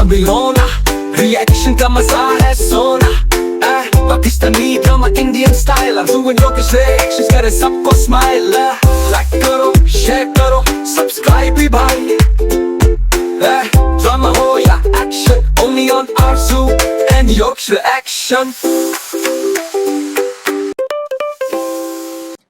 कभी रोना, रिएक्शन का मजा है सोना। Pakistani drama Indian style, I'm doing Yokesh reactions, करे सबको स्माइल। लाइक करो, शेयर करो, सब्सक्राइब भी भाई। ड्रामा हो या action, only on Arzu and Yokesh reaction।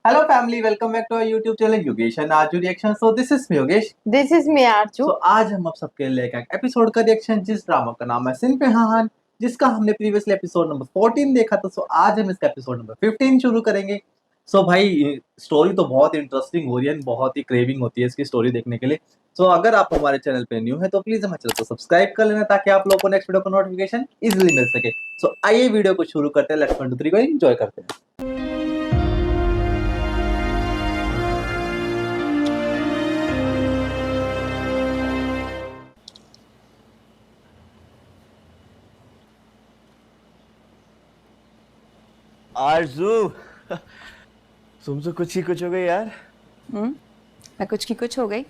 Hello family, welcome back to our YouTube channel Yogesh and Arju Reaction। So this is me Yogesh। This is me Aarzoo. So आज हम आप सबके लिए एक एपिसोड का reaction जिस drama का नाम है सिन पे हान, जिसका हमने प्रीवियसली एपिसोड नंबर 14 देखा था। सो आज हम इसका एपिसोड नंबर 15 शुरू करेंगे। सो भाई स्टोरी तो बहुत इंटरेस्टिंग हो रही है, बहुत ही क्रेविंग होती है इसकी स्टोरी देखने के लिए। सो अगर आप हमारे चैनल पे न्यू है तो प्लीज हमारे चैनल को सब्सक्राइब कर लेना ताकि आप लोगों को नेक्स्ट वीडियो का नोटिफिकेशन इजीली मिल सके। सो आइए वीडियो को शुरू करते हैं। लेट्स 1 2 3 को एंजॉय करते हैं। आरज़ू तुम तो कुछ ही कुछ हो गई यार। मैं कुछ की कुछ हो गई।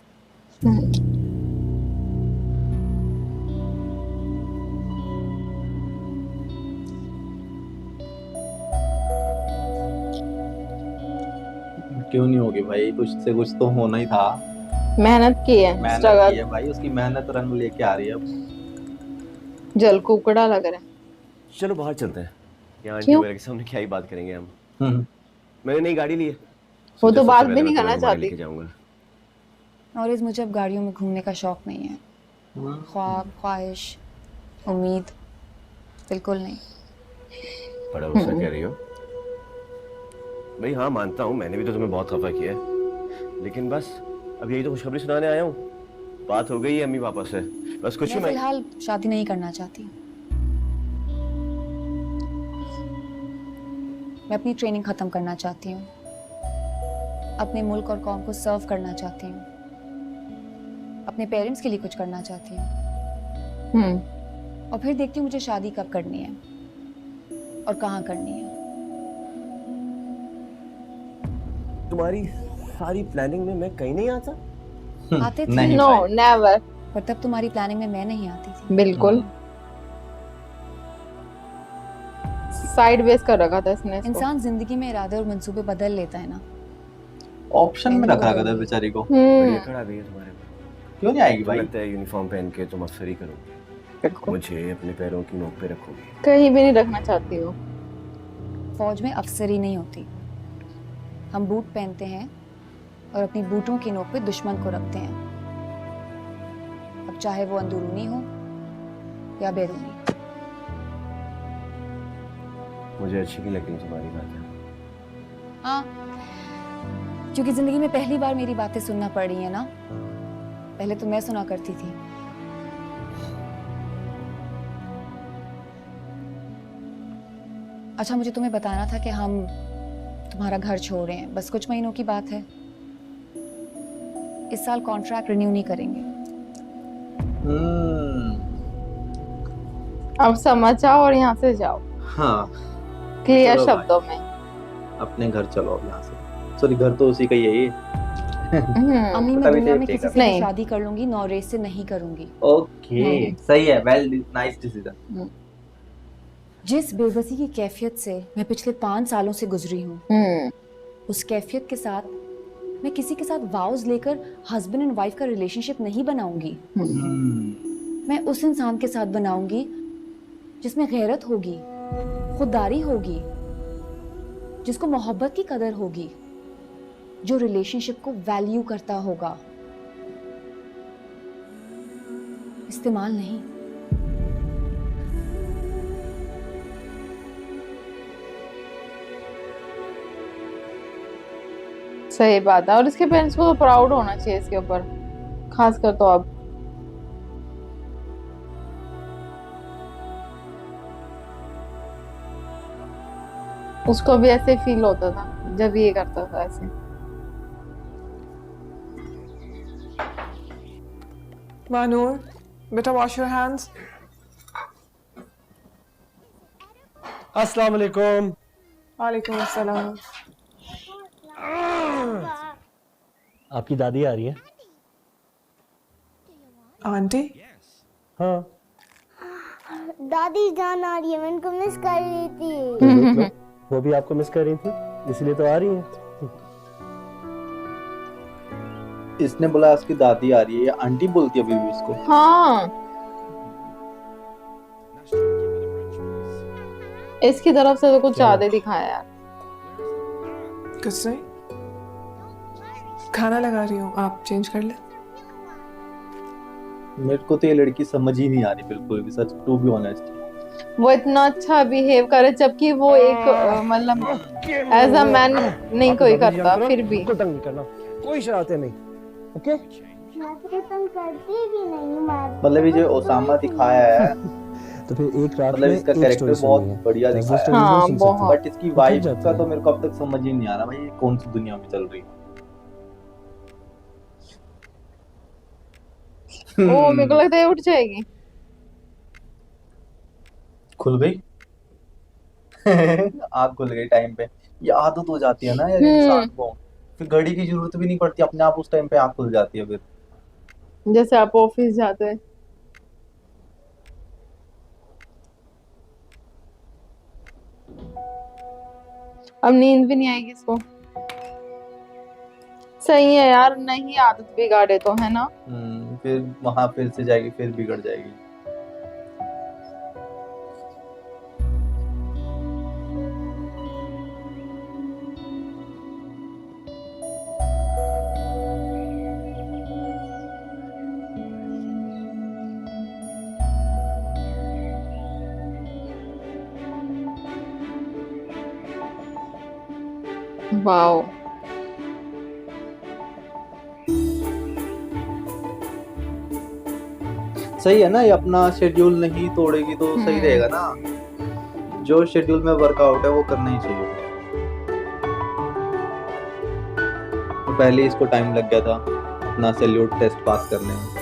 क्यों नहीं होगी भाई, कुछ से कुछ तो होना ही था। मेहनत की है, मेहनत स्ट्रगल। की है भाई, उसकी मेहनत रंग लेके आ रही है अब। जल कुकड़ा लग रहा है। चलो बाहर चलते हैं, यहाँ आंटी क्यों? वगैरह के सामने क्या ही बात करेंगे हम। हम्म। मैंने नई गाड़ी ली है, वो सोचा तो बात सबसे भी पहले नहीं मैं करना तुम्हें घुमाने चाहती। लेके जाऊंगा। और मुझे अब गाड़ियों में घूमने का शौक नहीं है। ख्वाब, ख्वाहिश, उम्मीद बिल्कुल नहीं। बड़ा गुस्सा कह रही हो भाई। हाँ मानता हूँ, मैंने भी तो तुम्हें बहुत खफा किया है, लेकिन बस अब यही तो खुशखबरी सुनाने आया हूँ। बात हो गई है अम्मी पापा से, बस कुछ ही मैं फिलहाल शादी नहीं करना चाहती। मैं अपनी ट्रेनिंग खत्म करना चाहती हूँ, अपने मुल्क और कौम को सर्व करना चाहती हूँ, अपने पेरेंट्स के लिए कुछ करना चाहती हूँ, और फिर देखती हूँ मुझे शादी कब करनी है और कहाँ करनी है। तुम्हारी सारी प्लानिंग में मैं कहीं नहीं आता। आते थे नहीं नो भाई। नेवर। पर तब तुम्हारी प्लानिंग में मैं नहीं आती थी। बिल्कुल साइड बेस कर रखा था इसने इसको। इंसान जिंदगी में इरादे और मंसूबे बदल लेता है ना। ऑप्शन में रखा था बेचारी को। बड़ी अकड़ आ गई है तुम्हारे में। क्यों नहीं आएगी तुम्हें भाई? लगता है यूनिफॉर्म पहन के तुम अफसरी करोगी, मुझे अपने पैरों की नोक पे रखोगी। कहीं भी नहीं रखना चाहती हूँ। फौज में अफसरी नहीं होती। हम बूट पहनते हैं और अपनी बूटों की नोक पे दुश्मन को रखते हैं, अब चाहे वो अंदरूनी हो या बैरूनी। मुझे अच्छी नहीं लगती तुम्हारी बातें। हाँ, क्योंकि जिंदगी में पहली बार मेरी बातें सुनना पड़ रही है ना। पहले तो मैं सुना करती थी। अच्छा, मुझे तुम्हें बताना था कि हम तुम्हारा घर छोड़ रहे हैं। बस कुछ महीनों की बात है। इस साल कॉन्ट्रैक्ट रिन्यू नहीं करेंगे। अब समझ जाओ और यहाँ से जाओ हाँ, क्लियर चलो शब्दों में। अपने घर चलो अब यहाँ से। सॉरी, घर तो उसी का ही है ये। अम्मी, मैं तभी दुनिया में तो किसी से नहीं। भी शादी कर लूंगी, नॉर्वेज से नहीं करूंगी। ओके, सही है, वेल नाइस डिसीजन। जिस बेबसी की कैफियत से मैं पिछले 5 सालों से गुजरी हूँ, उस कैफियत के साथ मैं किसी के साथ वाउज लेकर हस्बैंड एंड वाइफ का रिलेशनशिप नहीं बनाऊंगी। मैं उस इंसान के साथ बनाऊंगी जिसमें गैरत होगी, खुददारी होगी, जिसको मोहब्बत की कदर होगी, जो रिलेशनशिप को वैल्यू करता होगा, इस्तेमाल नहीं। सही बात है, और इसके पेरेंट्स को तो प्राउड होना चाहिए इसके ऊपर, खासकर तो अब। उसको भी ऐसे फील होता था जब ये करता था ऐसे। Manur, बेटा wash your hands. अस्सलाम वालेकुम। वालेकुम अस्सलाम। आपकी दादी आ रही है? आंटी? हाँ, दादी जान आ रही है, मैं उनको मिस कर रही थी। तो देख लो, वो भी आपको मिस कर रही थी, इसलिए तो आ रही हैं। इसने बोला उसकी दादी आ रही है, आंटी बोलती है अभी भी उसको। हाँ, इसकी तरफ से तो कुछ ज्यादा दिखाया यार। कुछ नहीं, खाना लगा रही हूँ, आप चेंज कर ले। मेरे को तो ये लड़की समझ ही नहीं आ रही बिल्कुल भी, सच टू बी ऑनेस्ट। वो इतना अच्छा बिहेव करे जबकि वो एक मतलब एज अ मैन नहीं कोई करता, फिर भी तंग नहीं करना, कोई शरारतें नहीं, ओके? मैं तो तंग करती भी नहीं, मार। मतलब ये जो ओसामा दिखाया है, तो फिर एक रात मतलब में इसका एक कैरेक्टर स्टोरी बहुत सुननी है। बढ़िया दस दिखाया है। स्टोरीज हाँ, नहीं सुन सकते। बहुत। बट इसकी थक वाइफ जाते का हैं। तो मेरे को अब तक समझ ही नहीं आ रहा भाई, ये कौन सी दुनिया में चल रही है। ओ मेरे को लगता है उठ जाएगी। खुल गई। आग खुल गई टाइम पे। ये आदत हो जाती है ना यार इंसान को, फिर घड़ी की जरूरत भी नहीं पड़ती, अपने आप उस टाइम पे आग खुल जाती है फिर। जैसे आप ऑफिस जाते हैं। अब नींद भी नहीं आएगी इसको। सही है यार, नहीं आदत बिगाड़े तो, है ना? फिर वहां फिर से जाएगी, फिर बिगड़ जाएगी। वाओ, सही है ना, ये अपना शेड्यूल नहीं तोड़ेगी तो सही रहेगा ना। जो शेड्यूल में वर्कआउट है वो करना ही चाहिए। तो पहले ही इसको टाइम लग गया था अपना सैल्यूट टेस्ट पास करने में।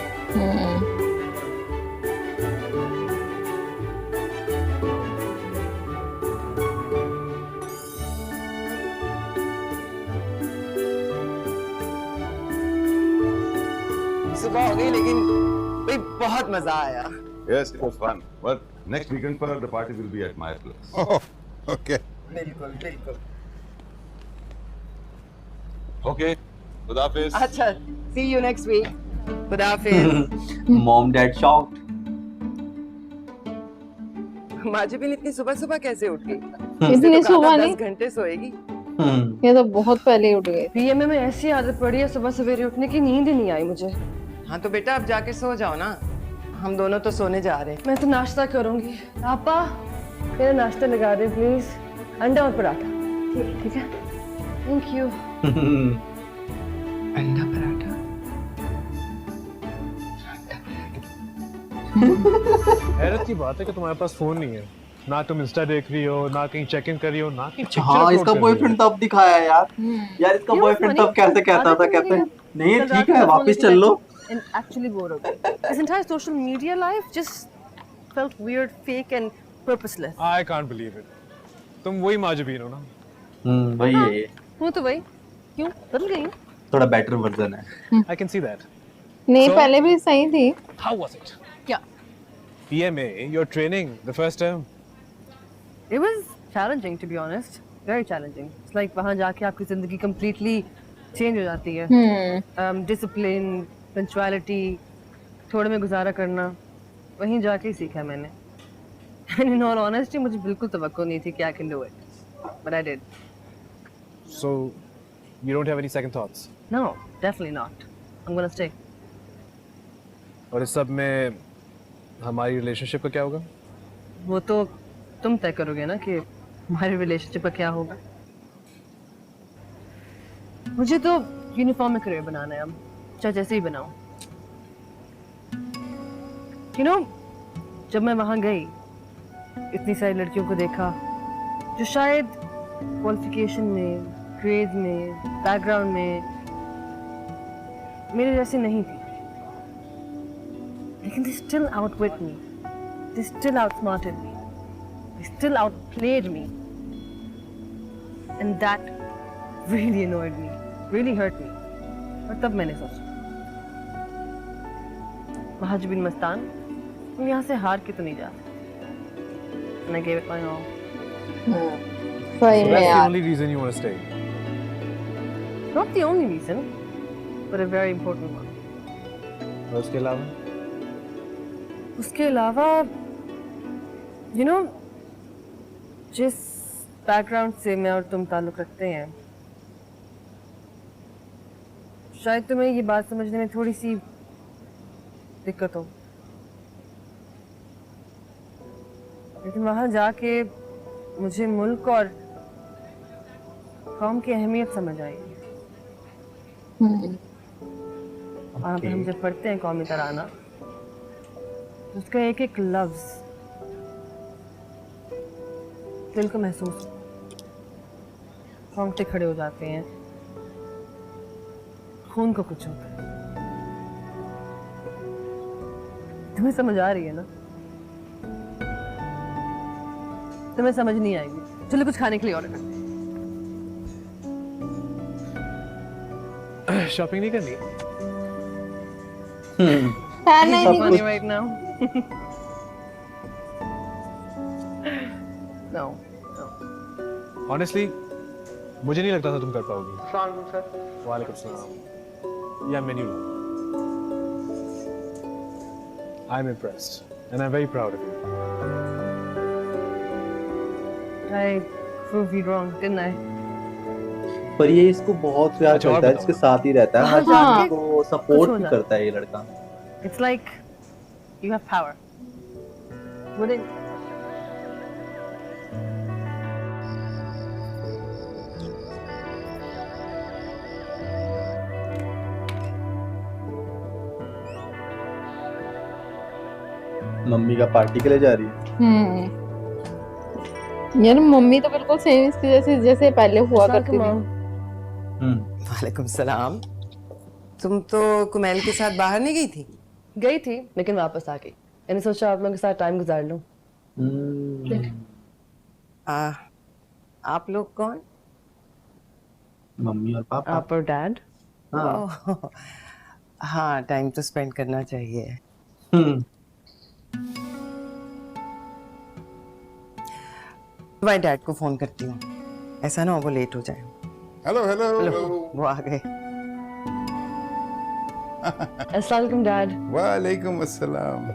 सुबह हो गई लेकिन भाई बहुत मजा आया। Yes, it was fun. But next weekend for the party will be at my place. Oh, okay. बिल्कुल बिल्कुल। Okay. Good Hafiz. अच्छा, see you next week. खुदा हाफिज। Mom dad shocked. माजुबिन इतनी सुबह सुबह कैसे उठ गई? इतनी सुबह नहीं, 10 घंटे सोएगी। ये तो बहुत पहले ही उठ गई। पीएमए में ऐसी आदत पड़ी है सुबह सवेरे उठने की, नींद ही नहीं आई मुझे। हाँ तो बेटा अब जाके सो जाओ ना, हम दोनों तो सोने जा रहे हैं। मैं तो नाश्ता करूंगी। पापा मेरा नाश्ता लगा दे प्लीज, अंडा और पराठा। ठीक है, थैंक यू। अंडा पराठा। हैरत की बात है कि तुम्हारे पास फोन नहीं है, ना तुम इंस्टा देख रही हो, ना कहीं चेक इन कर रही हो, ना कहीं हाँ इसका बॉयफ्रेंड तब दिखाया यार। यार इसका बॉयफ्रेंड तब कैसे कहता था, कहते हैं नहीं ठीक है वापस चल लो। एक्चुअली बोर हो गई। This entire social media life just felt weird, fake and purposeless. I can't believe it. तुम वही माजुबीन हो ना? वही है ये, हूँ तो वही, क्यों बदल गई? थोड़ा बेटर वर्जन है। I can see that. नहीं पहले भी सही थी। How was it? क्या? PMA, your training, the first term. It was challenging to be honest, very challenging. It's like वहाँ जाके आपकी जिंदगी completely change हो जाती है। Discipline, punctuality, थोड़े में गुजारा करना, वहीं जाके ही सीखा मैंने। And in all honesty, मुझे बिल्कुल तवक्को नहीं थी कि I can do it, but I did. So, you don't have any second thoughts? No, definitely not. I'm gonna stay. और इस सब में हमारी रिलेशनशिप का क्या होगा? वो तो तुम तय करोगे ना कि हमारे रिलेशनशिप का क्या होगा। मुझे तो यूनिफॉर्म में करियर बनाना है अब, चाहे जैसे ही बनाऊं। You know, जब मैं वहां गई इतनी सारी लड़कियों को देखा जो शायद क्वालिफिकेशन में, ग्रेड में, बैकग्राउंड में मेरे जैसी नहीं थी, लेकिन they still outwit me, they still outsmarted me, they still outplayed me, and that really annoyed me, really hurt me. और तब मैंने सोचा, महाजुबिन मस्तान, तुम यहाँ से हार के तो नहीं जा सकते। and I gave it my all. सही So में that's the यार only reason you want to stay. Not the only reason, but a very important one. और उसके अलावा उसके अलावा, you know, जिस बैकग्राउंड से मैं और तुम ताल्लुक रखते हैं, शायद तुम्हें ये बात समझने में थोड़ी सी दिक्कत हो, लेकिन वहां जाके मुझे मुल्क और कौम की अहमियत समझ आई। वहाँ पे हम जब पढ़ते हैं कौमी तराना, तो उसका एक एक लफ्ज दिल को महसूस, रोंगटे खड़े हो जाते हैं, खून को कुछ होता है। तुम्हें समझ आ रही है ना? तुम्हें समझ नहीं आएगी। चलो कुछ खाने के लिए ऑर्डर करते हैं। शॉपिंग नहीं करनी? है नहीं So funny right now. No. Honestly, मुझे नहीं लगता था तुम कर पाओगी। वालेकुम सलाम। या menu low. I'm impressed and I'm very proud of you. I proved you wrong, didn't I? पर ये इसको बहुत प्यार अच्छा, और करता है, बताओ। इसके साथ ही रहता है, हर हाँ। चीज को सपोर्ट भी करता है ये लड़का। It's like you have power. Wouldn't? Mummy का पार्टी के लिए जा रही है। यार मम्मी तो बिल्कुल सेम इसकी जैसे जैसे पहले हुआ करती थी। वालेकुम सलाम। तुम तो कुमैल के साथ बाहर नहीं गई थी? गई थी लेकिन वापस आ गई। मैंने सोचा आप लोगों के साथ टाइम गुजार लूं। आप लोग कौन? मम्मी और पापा। आप और डैड? हाँ। हाँ, टाइम तो स्पेंड करना चाहिए। मैं डैड को फोन करती हूँ, ऐसा ना हो वो लेट हो जाए। हेलो हेलो वो आ गए। अस्सलाम वालेकुम डैड। वालेकुम अस्सलाम।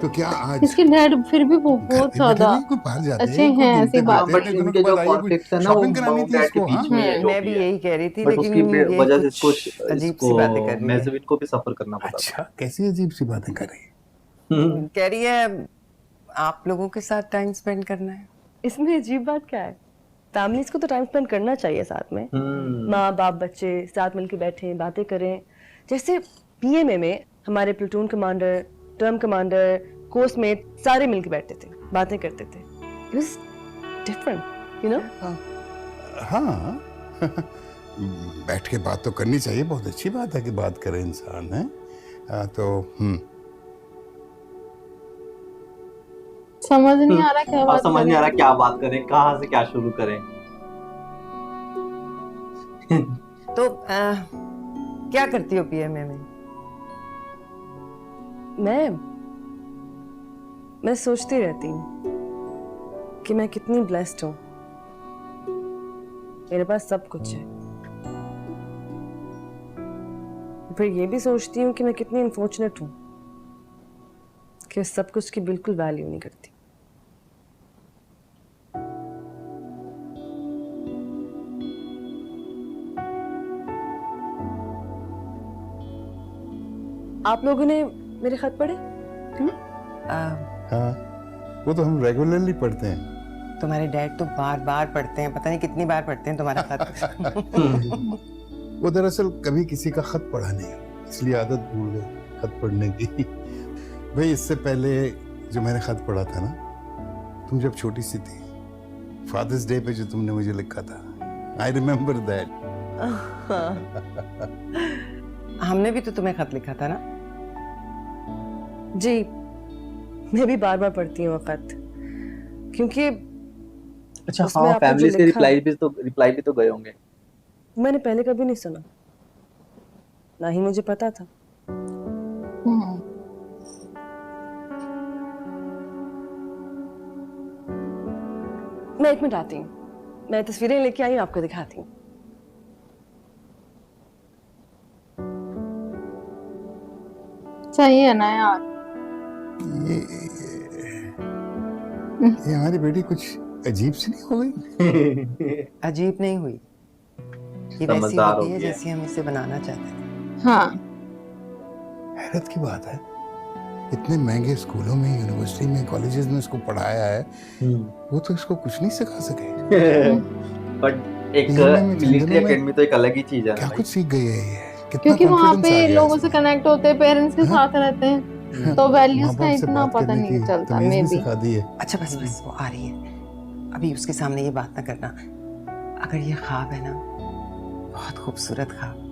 तो क्या आज इसके डैड फिर भी बहुत ज्यादा कोई बाहर जाते अच्छे हैं, ऐसी बात। बट इनके जो कॉन्फ्लिक्ट्स है ना वो शॉपिंग करानी थी डैड के इसको। बीच में है जो मैं भी भी है। यही कह रही थी, बट लेकिन उसकी ये वजह से कुछ इसको अजीब सी बातें कर रही है। मेज़विन को भी सफर करना पड़ा। अच्छा, कैसी अजीब सी बातें कर रही है? कह रही है आप लोगों के साथ टाइम स्पेंड करना है। इसमें अजीब बात क्या है? फैमिलीज को तो टाइम स्पेंड करना चाहिए साथ में। माँ बाप बच्चे साथ मिलकर बैठें, बातें करें। जैसे पीएमए में हमारे platoon commander, term commander, course mate सारे मिलकर बैठते थे, बातें करते थे। It was different, you know? हाँ बैठ के बात तो करनी चाहिए, बहुत अच्छी बात है कि बात करे इंसान है। तो समझ नहीं आ रहा क्या बात समझ नहीं आ रहा क्या बात करें, कहाँ से क्या शुरू करें। तो क्या करती हो पीएमए में? मैं सोचती रहती हूँ कि मैं कितनी ब्लेस्ड हूँ। मेरे पास सब कुछ है। फिर ये भी सोचती हूँ कि मैं कितनी अनफॉर्चुनेट हूँ कि सब कुछ की बिल्कुल वैल्यू नहीं करती। आप लोगों ने मेरे खत पढ़े? हाँ, वो तो हम रेगुलरली पढ़ते हैं। तुम्हारे डैड तो बार बार पढ़ते हैं, पता नहीं कितनी बार पढ़ते हैं तुम्हारा खत। वो दरअसल कभी किसी का खत पढ़ा नहीं, इसलिए आदत भूल गए खत पढ़ने की। भाई इससे पहले जो मैंने खत पढ़ा था ना, तुम जब छोटी सी थी, फादर्स डे पे जो तुमने मुझे लिखा था, आई रिमेम्बर दैट। हमने भी तो तुम्हें खत लिखा था ना? जी, मैं भी बार बार पढ़ती हूँ खत, क्योंकि अच्छा उसमें हाँ, आपने जो फैमिलीज के लिखा- रिप्लाई भी तो गए होंगे। मैंने पहले कभी नहीं सुना, ना ही मुझे पता था। मैं 1 मिनट आती हूँ, मैं तस्वीरें लेके आई हूँ, आपको दिखाती हूँ। सही है ना यार। ये हमारी बेटी कुछ अजीब सी नहीं हो गई? अजीब नहीं हुई, ये वैसी समझदार हो हो गई है गई है। जैसी हम इसे बनाना चाहते थे। हाँ हैरत की बात है, इतने महंगे स्कूलों में, यूनिवर्सिटी में, कॉलेजेस में इसको पढ़ाया है, वो तो इसको कुछ नहीं सिखा सके। बट एक इनमें में मिलिट्री झंझनों में एकेडमी तो एक अलग ही चीज है क्या ना कुछ सीख गई है ये? कितना क्योंकि वहाँ confidence आ पे गया लोगों से इसमें। कनेक्ट होते हैं, पेरेंट्स के हाँ? साथ रहते हैं, तो माँ वैल्यूज का बाप से इतना बात पता करने नहीं की चलता। तमीज मे भी बी सिखा दी है। अच्छा बस बस, वो आ रही है, अभी उसके सामने ये बात ना करना। अगर ये ख्वाब है ना, बहुत खूबसूरत ख्वाब।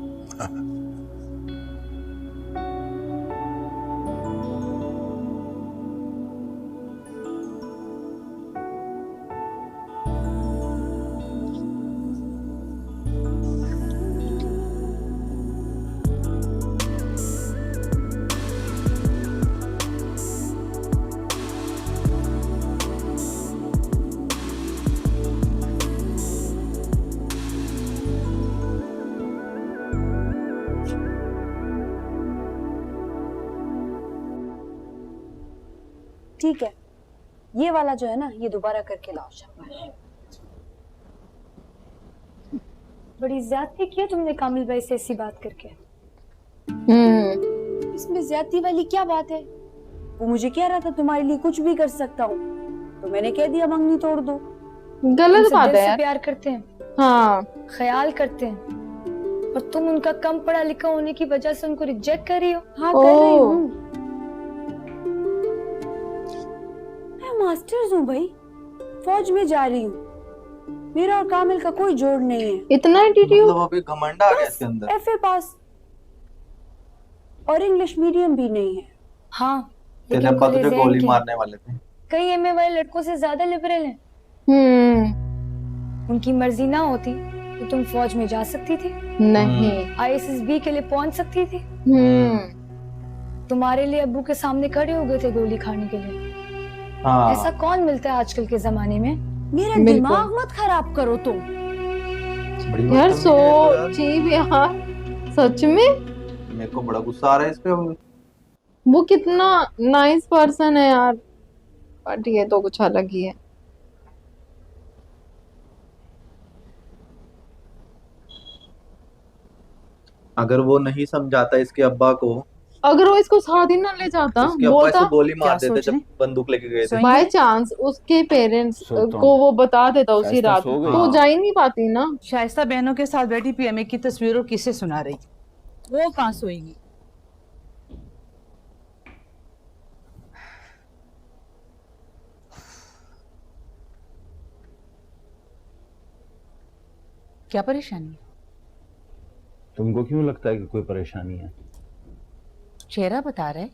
ठीक है, ये वाला जो है ना, ये दोबारा करके लाओ। शाबाश, बड़ी ज्यादती की है तुमने कामिल भाई से ऐसी बात करके। इसमें ज्यादती वाली क्या बात है? वो मुझे कह रहा था तुम्हारे लिए कुछ भी कर सकता हूँ, तो मैंने कह दिया मंगनी तोड़ दो। गलत तुमसे बात दिल है से यार। प्यार करते हैं, हाँ ख्याल करते हैं, और तुम उनका कम पढ़ा लिखा होने की वजह से उनको रिजेक्ट कर रही हो। हाँ कर रही ओह। हूँ, मैं मास्टर्स हूँ भाई, फौज में जा रही हूँ, मेरा और कामिल का कोई जोड़ नहीं है। इतना एटीट्यूड। मतलब अभी घमंड आ गया इसके अंदर। एफए पास, और इंग्लिश मीडियम भी नहीं है। हाँ तेरे लेकिन अब्बा खुले तुझे ज़हन गोली के, मारने वाले थे। कई एमए वाले लड़कों से ज्यादा लिबरल हैं। उनकी मर्जी ना होती तो तुम फौज में जा सकती थी, नहीं। आईएसएसबी के लिए पहुंच सकती थी। तुम्हारे लिए अब्बू के सामने खड़े हो गए थे गोली खाने के लिए। हाँ। ऐसा कौन मिलता है आजकल के जमाने में? मेरा बिल्कुल। दिमाग मत खराब करो तुम। बड़ी यार बदतमीज है तो यार। सोचिए यार, सच में मेरे को बड़ा गुस्सा आ रहा है इस पे। वो कितना नाइस पर्सन है यार, बट ये तो कुछ अलग ही है। अगर वो नहीं समझाता इसके अब्बा को, अगर वो इसको साथ ही ना ले जाता, उसके अब्बा बोलता इसे गोली मार क्या देते सोच जब रहे? बंदूक लेके गए थे। बाय चांस उसके पेरेंट्स सोता को हूँ। वो बता देता उसी शाइस्ता रात, सो गई? तो जा ही नहीं पाती ना। शाइस्ता बहनों के साथ बैठी पीएमए की तस्वीरों किसे सुना रही, वो कहाँ सोएगी? क्या परेशानी है? तुमको क्यों लगता है कि कोई परेशानी है? चेहरा बता रहे।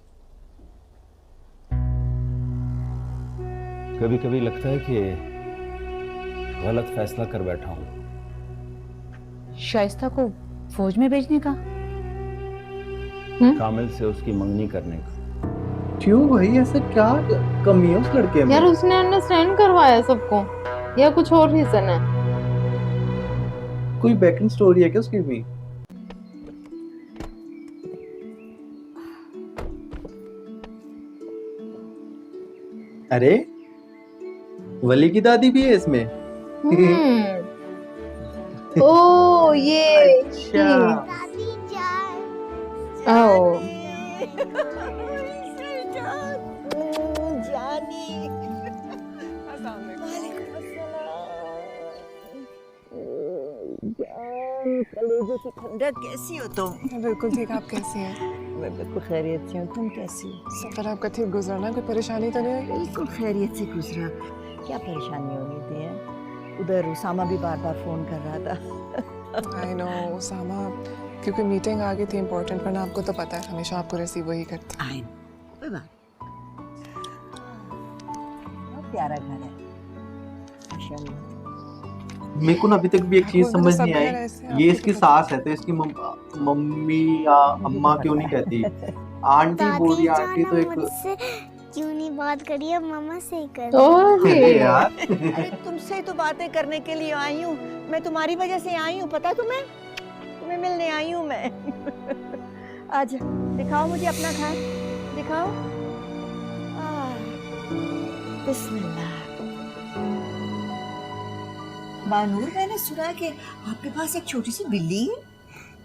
कभी कभी लगता है कि गलत फैसला कर बैठा हूँ। शाइस्ता को फौज में भेजने का? कामिल से उसकी मंगनी करने का। क्यों भाई, ऐसे क्या कमी है उस लड़के में? यार उसने अंडरस्टैंड करवाया सबको, या कुछ और रीजन है? कोई बैकएंड स्टोरी है क्या उसकी भी? अरे वली की दादी भी है इसमें। ओ ये अच्छा। दादी जान। ओ जानी। कलेजे की ठंडक कैसी हो तुम? मैं बिल्कुल ठीक, आप कैसी हैं? मैं बिल्कुल खैरियत से हूँ, तुम कैसी हो? सफर आपका ठीक गुजरा ना? कोई परेशानी तो नहीं आई? बिल्कुल खैरियत से गुजरा। क्या परेशानी होनी थी है? उधर उसामा भी बार बार फोन कर रहा था। आई नो उसामा, क्योंकि मीटिंग आ गई थी इम्पोर्टेंट, वरना आपको तो पता है हमेशा आपको रिसीव वही करता है। आई नो, कोई बात। बहुत प्यारा घर है माशाल्लाह। मेरे को ना अभी तक भी एक चीज आपको समझ सब नहीं घर आई, ऐसे हैं, ये आपको इसकी तो सास है तो इसकी मम्मी या अम्मा क्यों नहीं कहती? आंटी बोल रही, आंटी तो एक क्यों नहीं बात करी, अब मामा से ही कर। अरे यार अरे तुमसे तो बातें करने के लिए आई हूँ, मैं तुम्हारी वजह से आई हूँ, पता तुम्हें? तुम्हें मिलने आई हूँ मैं। आज दिखाओ मुझे अपना घर, दिखाओ। बिस्मिल्लाह। बानूर, मैंने सुना है कि आपके पास एक छोटी सी बिल्ली है।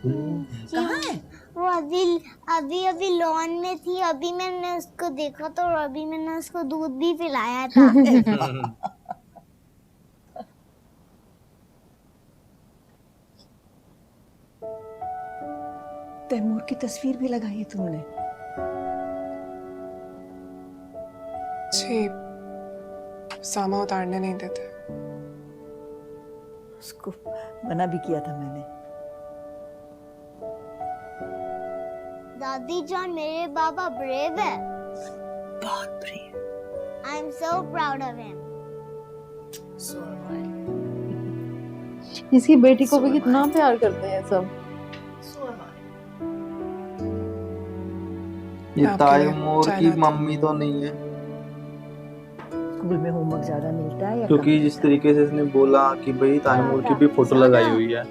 कहाँ है? वो अभी अभी लॉन में थी, अभी मैंने उसको देखा तो, और अभी मैंने उसको दूध भी पिलाया था। तैमूर की तस्वीर भी लगाई है तुमने? जी, सामा उतारने नहीं देते। उसको मना भी किया था मैंने। दादी जान, मेरे बाबा ब्रेव है, बहुत brave. I am so proud of him. इसकी बेटी को भी कितना प्यार करते हैं सब। ये तैमूर की मम्मी तो नहीं है, स्कूल में होमवर्क ज्यादा मिलता है या क्योंकि कम जिस मिलता है? तरीके से इसने बोला कि भाई तैमूर की भी फोटो लगाई हुई है।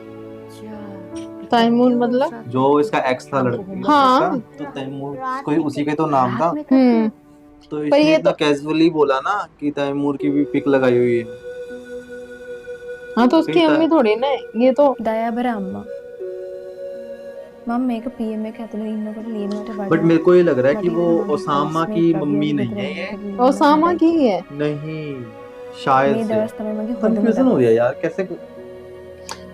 तैमूर मतलब जो इसका एक्स था लड़की हाँ। तो तैमूर कोई उसी के तो नाम था, तो पर इसने ये इतना कैजुअली बोला ना कि तैमूर की भी पिक लगाई हुई है। हाँ तो उसकी अम्मी थोड़ी ना है, ये तो दयाभरा अम्मा मम्मी पीएमए कहतलो इन्नोकट लेनोटे बट मेरे को ये लग रहा है कि वो ओसामा की मम्मी नहीं है ये। ओसामा की ही है। नहीं, शायद से कंफ्यूजन हो गया यार, कैसे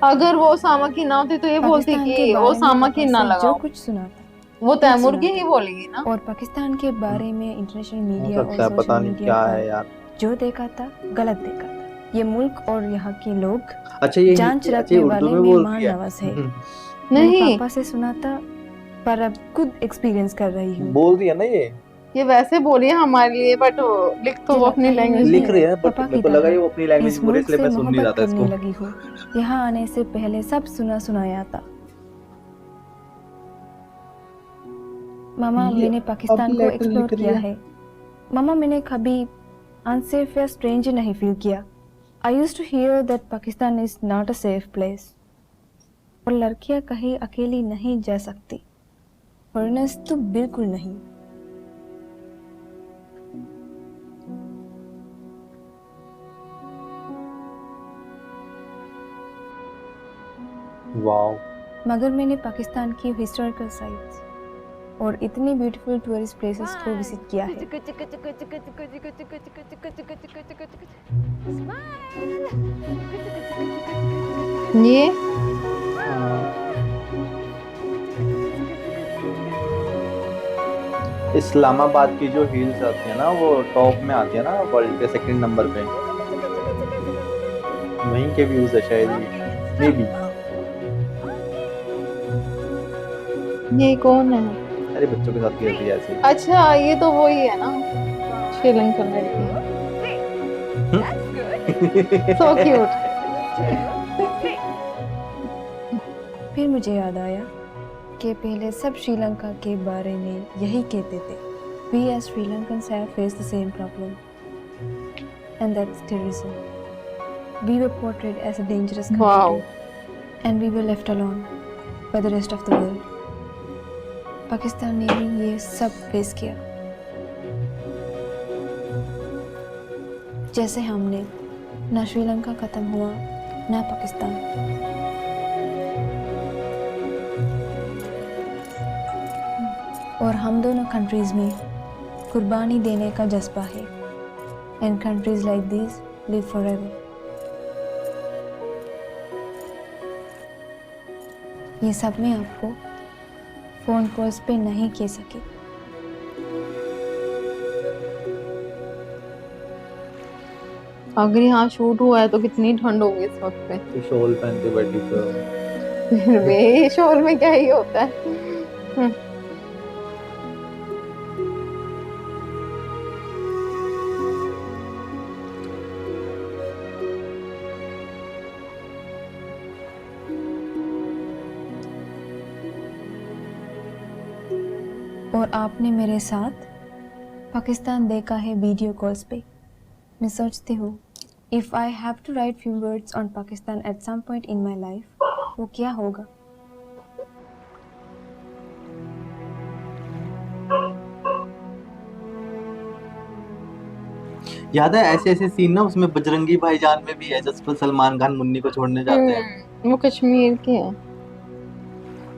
अगर वो ओसामा की ना होती तो ये बोलती कि ओसामा की ना लगाओ, जो कुछ सुना था वो तैमूर की ही बोलेगी ना। और पाकिस्तान के बारे में इंटरनेशनल हो मीडिया सकता और है, पता सोशल नहीं मीडिया क्या पर है यार। जो देखा था गलत देखा था। ये मुल्क और यहाँ के लोग अच्छा ये जांच अच्छा रखने ये उर्दू वाले में बोल मेहमान रही है। नवाज है। नहीं। मैं पापा से सुना था पर अब खुद एक्सपीरियंस कर रही हूँ। बोल रही है ना ये वैसे बोली है हमारे लिए, बट लिख तो वो अपनी लैंग्वेज लिख रही है, बट पापा मेरे की को लगा तरह ये वो अपनी लैंग्वेज इस बोल रही है, मुल्क इसलिए से मैं सुन नहीं रहा मोहब्बत था करने इसको। लगी हूँ। यहाँ आने से पहले सब सुना सुनाया था। मामा ये मैंने पाकिस्तान अब को लेटर एक्सप्लोर लिख रही किया है। है। मामा मैंने कभी अनसेफ या स्ट्रेंज नहीं फील किया। I used to hear that Pakistan is not a safe place. और लड़कियां कहीं अकेली नहीं जा सकती, फॉरेनर्स तो बिल्कुल नहीं। वाओ। मगर मैंने पाकिस्तान की हिस्टोरिकल साइट्स और इतनी ब्यूटीफुल टूरिस्ट प्लेसेस को विजिट किया है। ये इस्लामाबाद की जो हिल्स आती है ना वो टॉप में आती है ना, वर्ल्ड के सेकंड नंबर पे, वहीं के व्यूज है शायद मे बी। ये कौन है? अरे बच्चों के साथ खेलती है ऐसे। अच्छा ये तो वही है ना, श्रीलंकन लड़की। So cute. फिर मुझे याद आया कि पहले सब श्रीलंका के बारे में यही कहते थे। We as Sri-Lankans have faced the same problem, and that's terrorism. We were portrayed as a dangerous country, Wow. and we were left alone by the rest of the world. Pakistan ने भी ये सब फेस किया, जैसे हमने। ना श्रीलंका खत्म हुआ ना पाकिस्तान। और हम दोनों कंट्रीज में कुर्बानी देने का जज्बा है। And countries like this live forever. ये सब मैं आपको फोन कॉल्स पे नहीं कह सकी। अगर यहाँ शूट हुआ है तो कितनी ठंड होगी इस वक्त पे। तो शॉल पहन के बैठी तो फिर भी शॉल में क्या ही होता है। और आपने मेरे साथ पाकिस्तान देखा है वीडियो कॉल्स पे। मैं सोचती हूँ if I have to write few words on Pakistan at some point in my life वो क्या होगा। याद है ऐसे ऐसे सीन ना उसमें बजरंगी भाईजान में भी है, जब सलमान खान मुन्नी को छोड़ने जाते हैं। वो कश्मीर के हैं।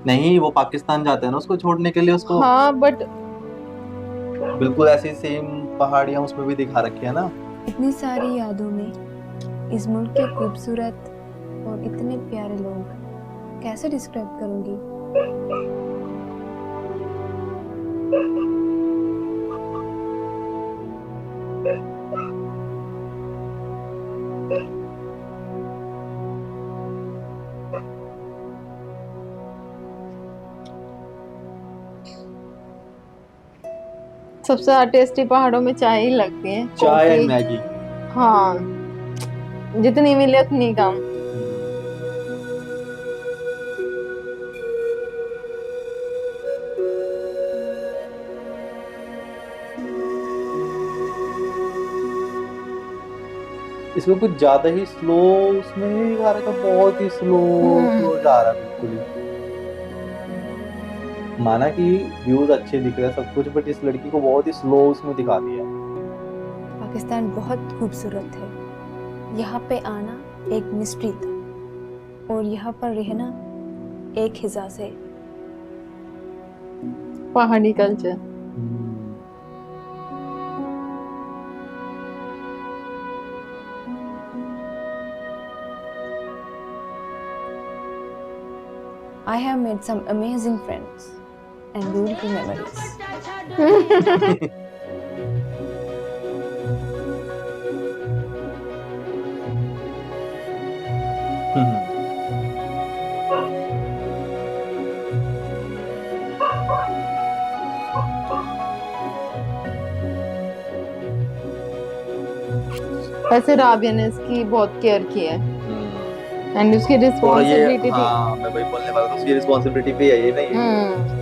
नहीं, वो पाकिस्तान जाते हैं ना उसको छोड़ने के लिए उसको। हाँ बट बिल्कुल ऐसी सेम पहाड़ियां उसमें भी दिखा रखी है ना। इतनी सारी यादों में इस मुल्क के खूबसूरत और इतने प्यारे लोग कैसे डिस्क्राइब करूंगी। सबसे ज्यादा टेस्टी पहाड़ों में चाय ही लगती है। चाय कॉफी। And Maggi. हाँ, जितनी मिले उतनी कम। इसमें कुछ ज्यादा ही स्लो उसमें नहीं दिखा रखा, बहुत ही स्लो स्लो जा रहा है बिल्कुल ही। माना कि व्यूज अच्छे दिख रहे हैं सब कुछ, बट इस लड़की को बहुत ही स्लो उसमें दिखा दिया। पाकिस्तान बहुत खूबसूरत है। यहाँ पे आना एक मिस्ट्री था और यहाँ पर रहना एक हिसास है। पहाड़ी culture. I have made some amazing friends and beautiful memories. वैसे राबिया ने इसकी बहुत केयर की है एंड उसकी और ये रिस्पॉन्सिबिलिटी थी। हाँ, मैं वही बोलने वाला था, उसकी रिस्पॉन्सिबिलिटी भी है ये नहीं है।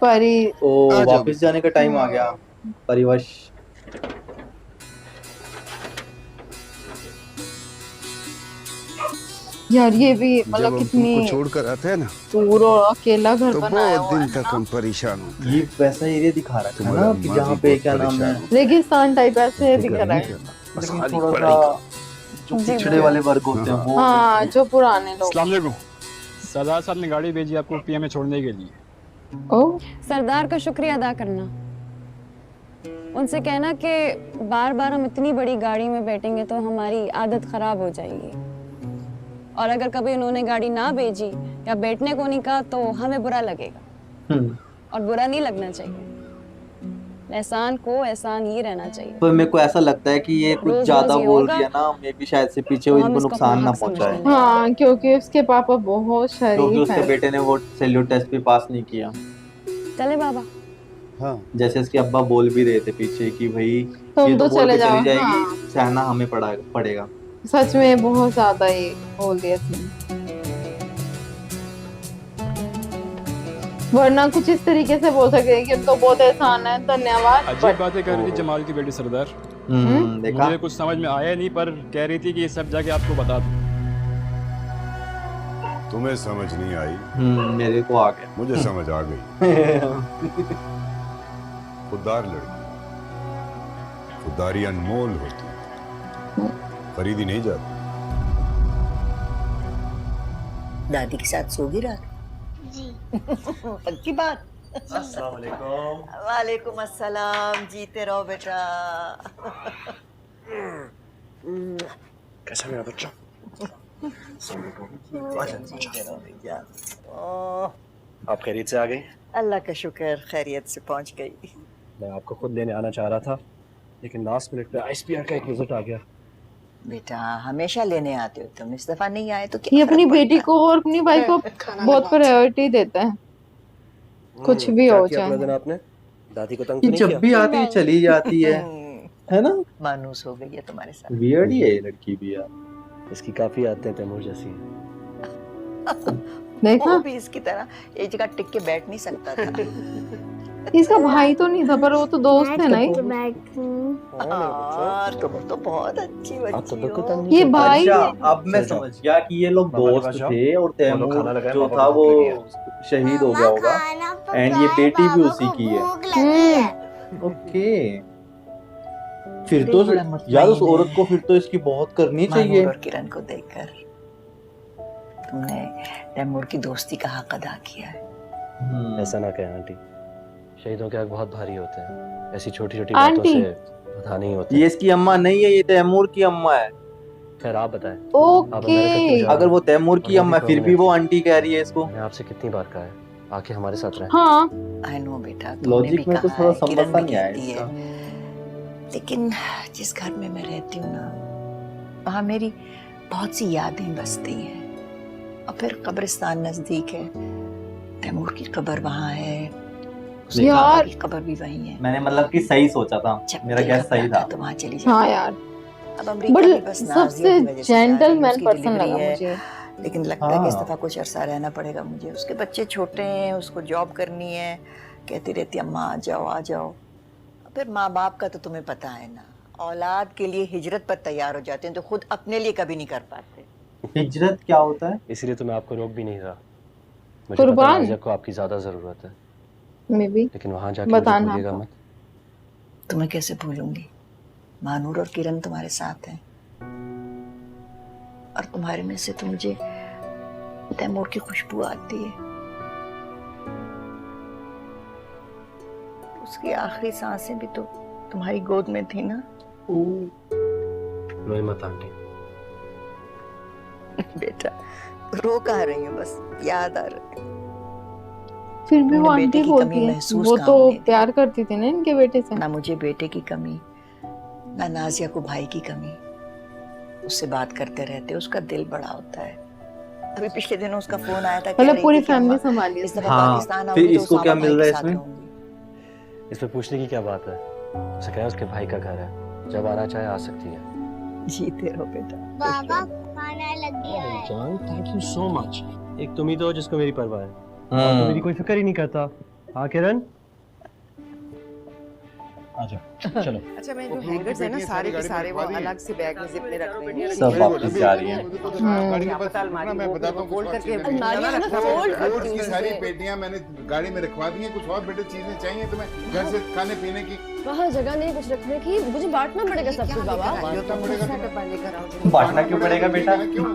परी ओ वापस जाने का टाइम आ गया। परिवश यार ये भी जब मतलब हम कितनी तुमको छोड़कर आते हैं ना दूर और अकेला घर तो बनाया बहुत हुआ दिन है तक ना। हम परेशान होते ये वैसा एरिया दिखा रखा है तुम्हारा ना कि माँ जहाँ भी पे बहुत क्या नाम है, परेशान रेगिस्तान टाइप ऐसे दिख फिक्र रहा नहीं है। करना, बस लेकिन खाली थोड़ा पढ़ाई सा करो। जो पिछड़े वाले वर्ग होते हैं वो हाँ, जो पुराने लोग। अस्सलाम वालेकुम। सरदार साहब ने गाड़ी भेजी आपको पीएम में छोड़ने के लिए। ओ सरदार का शुक्रिया अदा करना। उनसे कहना कि बार बार हम इतनी बड़ी गाड़ी में बैठेंगे तो हमारी आदत खराब हो जाएगी, और अगर कभी उन्होंने गाड़ी ना भेजी या बैठने को नहीं कहा तो हमें बुरा लगेगा, और बुरा नहीं लगना चाहिए। एहसान को एहसान ही रहना चाहिए। पर मेरे को ऐसा लगता है कि ये कुछ रोज ज्यादा रोज ये बोल होगा, रही है ना, मे भी शायद से पीछे वो तो हम इनको इसको नुकसान अपना ना हक समझ पहुंचाए, लेंगे। हाँ, क्योंकि उसके पापा बहुत क्योंकि शरीफ उसके हैं। बेटे ने वो सैल्यूट टेस्ट भी पास नहीं किया। चले बाबा। हाँ जैसे इसके अब्बा बोल भी रहे थे पीछे कि भाई तुम ये तो तो बोल चले के जाओ। चली जाएगी, हाँ। सहना हमें पड़ेगा। सच में बहुत ज्यादा ये बोल दिया थी, वरना कुछ इस तरीके से बोल सकते कि तो बहुत एहसान है, धन्यवाद। अजीब बातें कर रही थी जमाल की बेटी सरदार। देखा मुझे कुछ समझ में आया नहीं, पर कह रही थी कि ये सब जाके आपको बता दूं। तुम्हें समझ नहीं आई, मेरे को आ गया। मुझे समझ आ गई। खुददार लड़की, खुददारी अनमोल होती है, खरीदी नहीं जाती। दादी के साथ सोगी रात? जी। पक्की बात। अस्सलाम वालेकुम। वालेकुम अस्सलाम, जीते रहो बेटा। कैसा मेरा बच्चा? जीते रहो भैया। आप खैरियत से आ गई? अल्लाह का शुक्र, खैरियत से पहुंच गई। मैं आपको खुद लेने आना चाह रहा था, लेकिन लास्ट मिनट पे आईएसपीआर का एक विजिट आ गया। बेटा हमेशा लेने आते हो तुम, इस दफा नहीं आए तो क्या ये अपनी फर्क बेटी पड़ता? को और अपनी भाई को बहुत प्रायोरिटी देता है, कुछ भी क्या हो किया अपना जाए। दिन आपने? दादी को तंग कि तो नहीं जब किया? भी आती है चली जाती है ना? मानूस हो गई है तुम्हारे साथ। वियर्ड ही है ये लड़की भी यार। इसकी काफी आदतें तैमूर जैसी हैं। देखा वो भी इसकी तरह एक जगह टिक के बैठ नहीं सकता था। इसका भाई तो नहीं था पर वो तो दोस्त है ना ही। तुम तो बहुत अच्छी बच्ची हो। ये भाई अच्छा है। अब मैं समझ गया कि ये लोग पापा के पास दोस्त जाओ। थे और तैमूर खाना लगाए, जो पापा था को वो भूख लगी शहीद हो गया होगा खाना एंड ये पकाए, बेटी भी बाबा उसी को की है। भूख लगी है। ओके फिर बड़े तो बड़ा यार उस मुतमईन औरत है। को फिर तो इसकी बहुत करनी चाहिए। मानूर और किरण को देखकर तुमने तैमूर की दोस्ती का हक अदा किया है। ऐसा ना कहें आंटी, शहीदों के हक बहुत भारी होते हैं। ऐसी छोटी छोटी बातों आंटी। से पता नहीं होता। ये इसकी अम्मा नहीं है, ये तैमूर की अम्मा है। खैर आप बताएं। ओके अगर वो तैमूर की अम्मा है फिर भी वो आंटी कह रही है इसको। मैंने आपसे कितनी बार कहा है आके हमारे साथ रहें। हाँ आई नो बेटा, तुमने भी लॉजिक में तो कहा थोड़ा है, किरण समझता भी नहीं आया कहती इसका। है। लेकिन जिस घर में मैं रहती हूँ ना, वहाँ मेरी बहुत सी यादें बसती हैं। और फिर कब्रिस्तान नजदीक है, तैमूर की कब्र वहाँ है, उसके यार। पापा की कब्र भी वहीं है। मैंने मतलब कि सही सोचा था, जब मेरा दिल गैस सही घबराता था। तो वहाँ चली जाती। हाँ यार अब अमरीका बट भी बस नाज़ियों सबसे की वजह से जा रही है, जेंटलमैन उसकी पर्सन डिलीवरी लगा है। मुझे। लेकिन लगता है कि इस हाँ। दफा कुछ अरसा रहना पड़ेगा मुझे। उसके बच्चे छोटे हैं, उसको जॉब करनी है, कहती रहती अम्मा आ जाओ आ जाओ। फिर माँ बाप का तो तुम्हें पता है ना, औलाद के लिए हिजरत पर तैयार हो जाते हैं तो खुद अपने लिए कभी नहीं कर पाते। हिजरत क्या होता है? इसलिए तो मैं आपको रोक भी नहीं रहा। मुझे पता है कुर्बान। नाजिया को आपकी ज्यादा जरूरत है, मे बी लेकिन वहां जाके मुझे बताना भूलिएगा आपको। मत। तुम्हें कैसे भूलूंगी? मानूर और किरण तुम्हारे साथ हैं, और तुम्हारे में से तो मुझे तैमूर की खुशबू आती है। उसकी आखिरी सांसें भी तो तुम्हारी गोद में थी ना। रोए मत आंटी। बेटा रो कहाँ रही हूँ, बस याद आ रहा है। फिर भी वो तुमने बेटे आंटी की बोलती कमी है, महसूस वो कहाँ तो होने दी? प्यार करती थी ना इनके बेटे से। ना मुझे बेटे की कमी, ना नाजिया को भाई की कमी। उससे बात करते रहते, उसका दिल बड़ा होता है। अभी पिछले दिनों उसका फोन आया था, कह मतलब रही पूरी थी कि फैमिली अम्मा, संभाली इस उसने। दफा हाँ, पाकिस्तान फिर आऊंगी तो इसको क्या उसामा मिल भाई रहा के है साथ इसमें? रहूंगी। इस पे पूछने की क्या बात है? उसे कहा उसके भाई का घर है, जब आना चाहे आ सकती है। जीते रहो बेटा। बाबा खाना लग गया है। जान थैंक यू सो मच। एक तुम ही तो हो जिसको मेरी परवाह है, और तो मेरी कोई फिक्र ही नहीं करता। हाँ किरण आजा चलो। अच्छा मैं जो हैंगर्स है ना सारे के सारे वो अलग से बैग में जिप में रख रही हूँ। सब वापस जा रही है। गाड़ी के पास पता अलमारी मैं वो बताता हूँ फोल्ड कुछ और करके चीजें भी। अलमारी है ना फोल्ड फ्रूट्स करती की हूँ सारी उसे। पेटियां मैंने गाड़ी में रखवा दी हैं। कुछ और बेटे चीजें चाहिए तुम्हें घर से खाने पीने की? वहाँ जगह नहीं कुछ रखने की, मुझे बांटना पड़ेगा सब कुछ बाबा। बांटना पड़ेगा तुम्हें। बांटना क्यों पड़ेगा बेटा? क्यों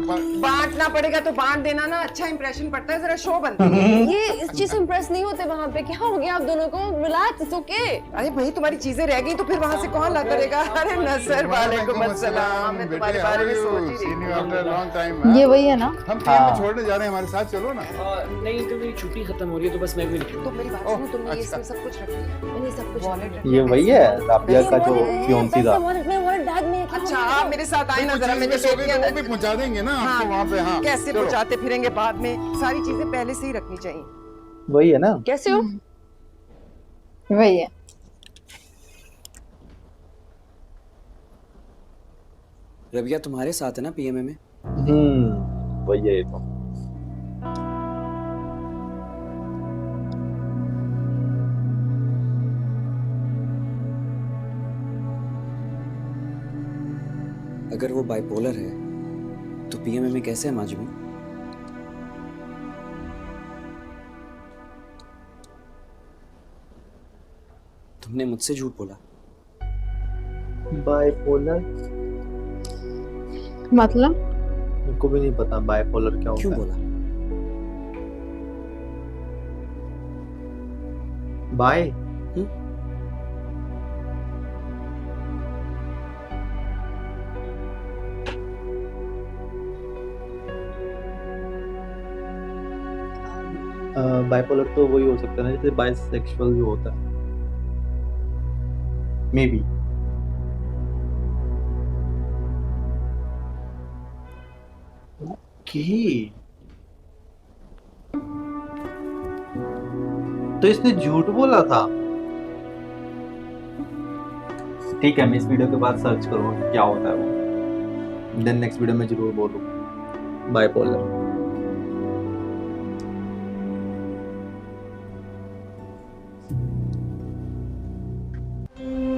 बांटना पड़ेगा तो बांट देना ना, अच्छा इंप्रेशन पड़ता है, जरा शो बनती है। ये इस चीज से इम्प्रेस नहीं होते वहाँ पे। क्या हो गया आप दोनों को? Relax, it's okay. अरे भाई तुम्हारी चीजें रह गई तो फिर वहाँ से कौन ला करेगा? अरे नसर वालेकुम अस्सलाम, मैं तुम्हारे बारे में सोच ही रही थी। ये वही है ना? हम पीएम में छोड़ने जा रहे हैं, हमारे साथ चलो ना। नहीं तो मेरी छुट्टी खत्म हो रही है तो बस मैं भी निकलूँ। तो मेरी बात सुनो, तुमने ये इसमें सब कुछ रख लिया? मैंने सब कुछ वॉलेट ये वही है राबिया का जो फियांसी था। बैग में अच्छा आप मेरे साथ आए ना, जरा मैंने वो भी पहुंचा देंगे ना आपको वहाँ पे। हाँ कैसे चलो। पहुंचाते फिरेंगे बाद में, सारी चीजें पहले से ही रखनी चाहिए। वही है ना? कैसे हो? वही है। रबिया तुम्हारे साथ है ना पीएमए में? वही है ये तो। अगर वो बाइपोलर है तो पीएमए में कैसे है माजमी? तुमने मुझसे झूठ बोला। बाइपोलर मतलब मेरे को भी नहीं पता बाइपोलर क्या होता क्यों है। बोला? बाय बाइपोलर तो वही हो सकता है ना, जैसे बाइसेक्सुअल जो होता है मे बी। तो इसने झूठ बोला था। ठीक है, मैं इस वीडियो के बाद सर्च करूँगा क्या होता है वो, देन नेक्स्ट वीडियो में जरूर बोलूँ बाइपोलर।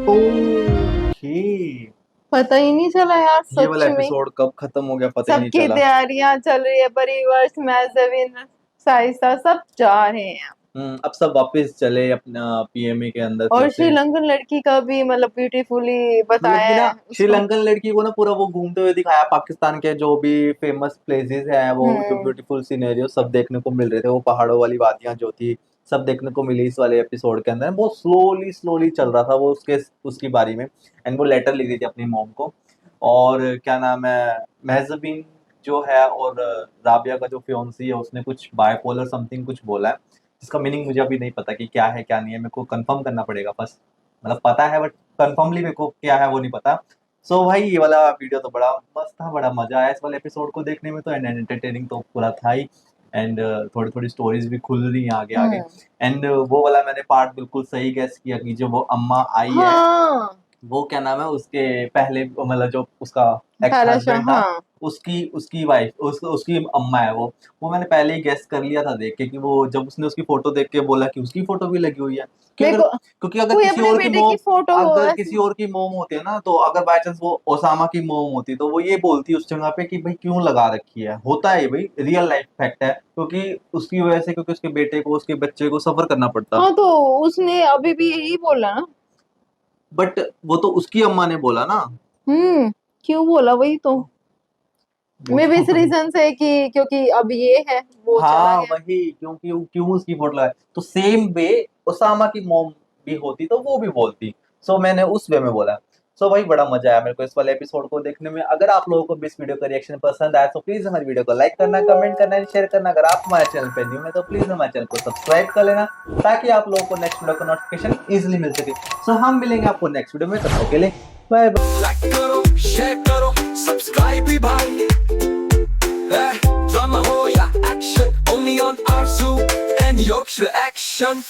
ओके, पता ही नहीं चला यार ये वाला सच में। एपिसोड कब खत्म हो गया पता ही नहीं सबकी चला। तैयारियां चल रही है, परिवर्ष, मैज़विन, साइसा सब जा रहे हैं। अब सब वापस चले अपना पीएमए के अंदर और फिर से। श्रीलंकन लड़की का भी मतलब ब्यूटीफुली बताया मतलब कि है ना श्रीलंकन लड़की को ना पूरा वो घूमते हुए दिखाया, पाकिस्तान के जो भी फेमस प्लेसेस हैं वो जो ब्यूटीफुल सिनेरियो सब देखने को मिल रहे थे, वो पहाड़ों वाली वादियां जो थी सब देखने को मिली इस वाले एपिसोड के अंदर। बहुत स्लोली चल रहा था वो उसकी बारी में, एंड वो लेटर लिख रही थी अपनी मॉम को। और क्या नाम है, महजबीन जो है और राबिया का जो फियोंसी है उसने कुछ बाइपोलर समथिंग कुछ बोला है, जिसका मीनिंग मुझे अभी नहीं पता कि क्या है क्या नहीं है, मेरे को कंफर्म करना पड़ेगा। बस मतलब पता है बट कंफर्मली मेरे को क्या है वो नहीं पता। सो भाई ये वाला वीडियो तो बड़ा मस्त था, बड़ा मजा आया इस वाले एपिसोड को देखने में तो, एंड एंटरटेनिंग तो पूरा था ही, एंड थोड़ी स्टोरीज भी खुल रही हैं आगे आगे। एंड वो वाला मैंने पार्ट बिल्कुल सही गैस किया कि जो वो अम्मा आई है हाँ। वो क्या नाम है उसके पहले मतलब जो उसका एक्स पहला हस्बैंड था हाँ। उसकी वाइफ उसकी अम्मा है वो मैंने पहले ही गेस कर लिया था देख के कि वो जब उसने उसकी फोटो देख के बोला कि उसकी फोटो भी लगी हुई है, क्योंकि अगर कोई किसी अपने और की बेटे मोम की फोटो अगर किसी और की मोम होती है ना, तो अगर बाय चांस वो ओसामा की मोम होती तो वो ये बोलती उस जगह पे कि भाई क्यों लगा रखी है। होता है भाई, रियल लाइफ फैक्ट है, क्योंकि उसकी वजह से क्योंकि उसके बेटे को उसके बच्चे को सफर करना पड़ता। हाँ तो उसने अभी भी यही बोला ना। बट वो तो उसकी अम्मा ने बोला ना। क्यों बोला वही तो मे भी इस रीजन से कि क्योंकि अब ये है वो चला हाँ गया। वही, क्योंकि क्यों उसकी फोटो लगाई, तो सेम वे ओसामा की मोम भी होती तो वो भी बोलती। सो मैंने उस वे में बोला। सो भाई बड़ा मजा आया मेरे को इस वाले एपिसोड को देखने में। अगर आप लोगों को भी इस वीडियो का रिएक्शन पसंद आया तो प्लीज हमारी वीडियो को लाइक करना, कमेंट करना एंड शेयर करना। अगर आप हमारे चैनल पे न्यू है तो प्लीज हमारे चैनल को सब्सक्राइब कर लेना ताकि आप लोगों को नेक्स्ट वीडियो का नोटिफिकेशन इजीली मिल सके। सो हम मिलेंगे आपको नेक्स्ट वीडियो में, तब तक के लिए बाय बाय। लाइक करो, शेयर करो, सब्सक्राइब भी भाई। ड्रामा हो या action, only on Arzu and Yorkshire Action।